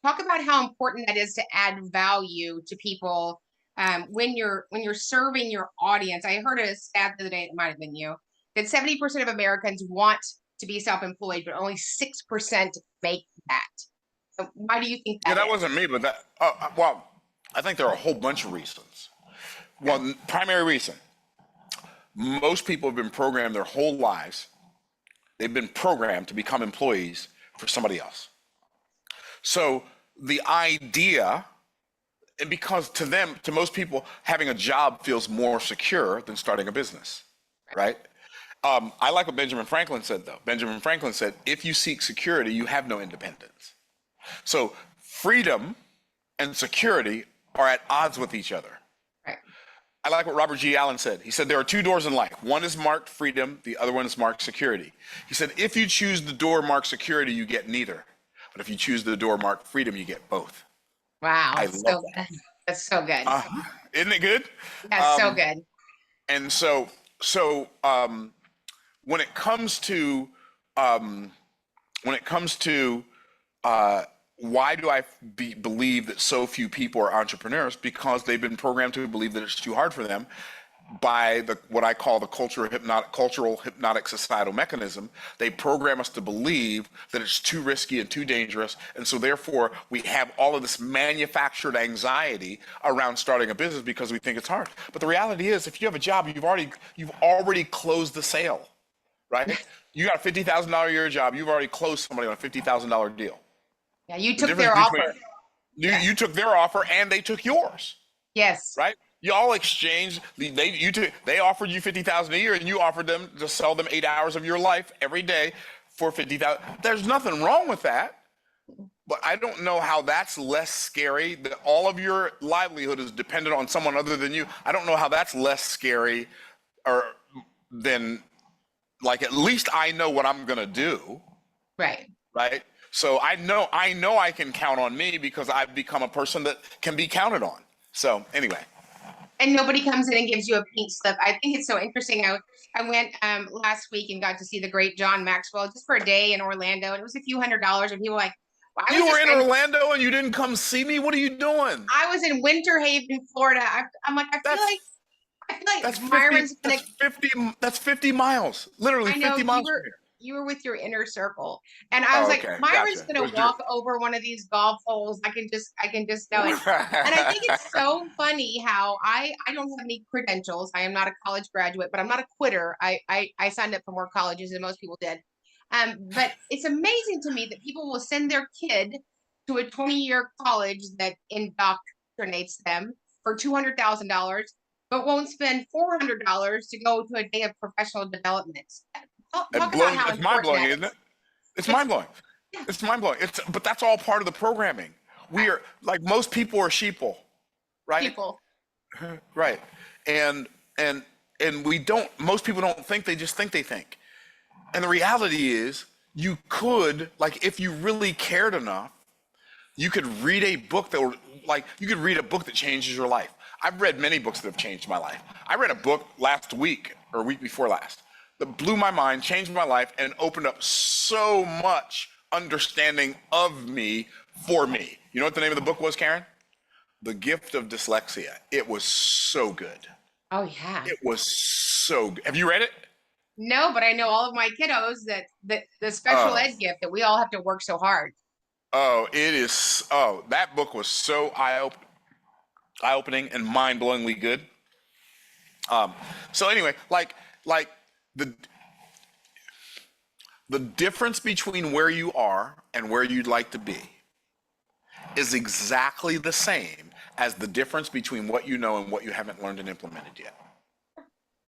talk about how important that is to add value to people when you're serving your audience. I heard a stat the other day, it might have been you, that 70% of Americans want to be self-employed, but only 6% make that. So why do you think Yeah, that that is? wasn't me, but well, I think there are a whole bunch of reasons. One primary reason: most people have been programmed their whole lives. They've been programmed to become employees for somebody else. So the idea, and because to them, to most people, having a job feels more secure than starting a business, right? I like what Benjamin Franklin said, though. Benjamin Franklin said, if you seek security, you have no independence. So freedom and security are at odds with each other. Right. I like what Robert G. Allen said. He said, there are two doors in life. One is marked freedom, the other one is marked security. He said, if you choose the door marked security, you get neither. But if you choose the door marked freedom, you get both. Wow. I So love that. that's so good. Isn't it good? That's so good. And so when it comes to why do I believe that so few people are entrepreneurs? Because they've been programmed to believe that it's too hard for them by what I call the cultural hypnotic societal mechanism. They program us to believe that it's too risky and too dangerous, and so therefore we have all of this manufactured anxiety around starting a business because we think it's hard. But the reality is, if you have a job, you've already closed the sale, right? You got a $50,000 a year job. You've already closed somebody on a $50,000 deal. Yeah, you took their offer. You took their offer and they took yours. Yes. Right? Y'all exchanged. They offered you $50,000 a year, and you offered them to sell them 8 hours of your life every day for $50,000. There's nothing wrong with that, but I don't know how that's less scary. That all of your livelihood is dependent on someone other than you. I don't know how that's less scary, or than, like, at least I know what I'm gonna do. Right. Right. So I know I can count on me because I've become a person that can be counted on. So anyway. And nobody comes in and gives you a pink slip. I think it's so interesting. I went last week and got to see the great John Maxwell just for a day in Orlando, and it was a few $100s. And people were like, well, you were in Orlando and you didn't come see me? What are you doing? I was in Winter Haven, Florida. I'm like, I feel like that's Myron's 50 miles, literally 50 miles from here. You were with your inner circle, and I was like, Myron's gonna walk over one of these golf holes. I can just know it. And I think it's so funny how I don't have any credentials. I am not a college graduate, but I'm not a quitter. I signed up for more colleges than most people did. But it's amazing to me that people will send their kid to a 20-year college that indoctrinates them for $200,000, but won't spend $400 to go to a day of professional development. It's mind-blowing, isn't it? It's mind-blowing. Yeah. It's mind-blowing. But that's all part of the programming. We are, like, most people are sheeple, right? People. Right. And most people don't think, they just think they think. And the reality is, you could, like, if you really cared enough, you could read a book that changes your life. I've read many books that have changed my life. I read a book last week, or week before last, that blew my mind, changed my life, and opened up so much understanding of me for me. You know what the name of the book was, Karen? The Gift of Dyslexia. It was so good. Oh, yeah. It was so good. Have you read it? No, but I know all of my kiddos that the special ed gift, that we all have to work so hard. Oh, it is. Oh, that book was so eye-opening and mind-blowingly good. So anyway, like the difference between where you are and where you'd like to be is exactly the same as the difference between what you know and what you haven't learned and implemented yet.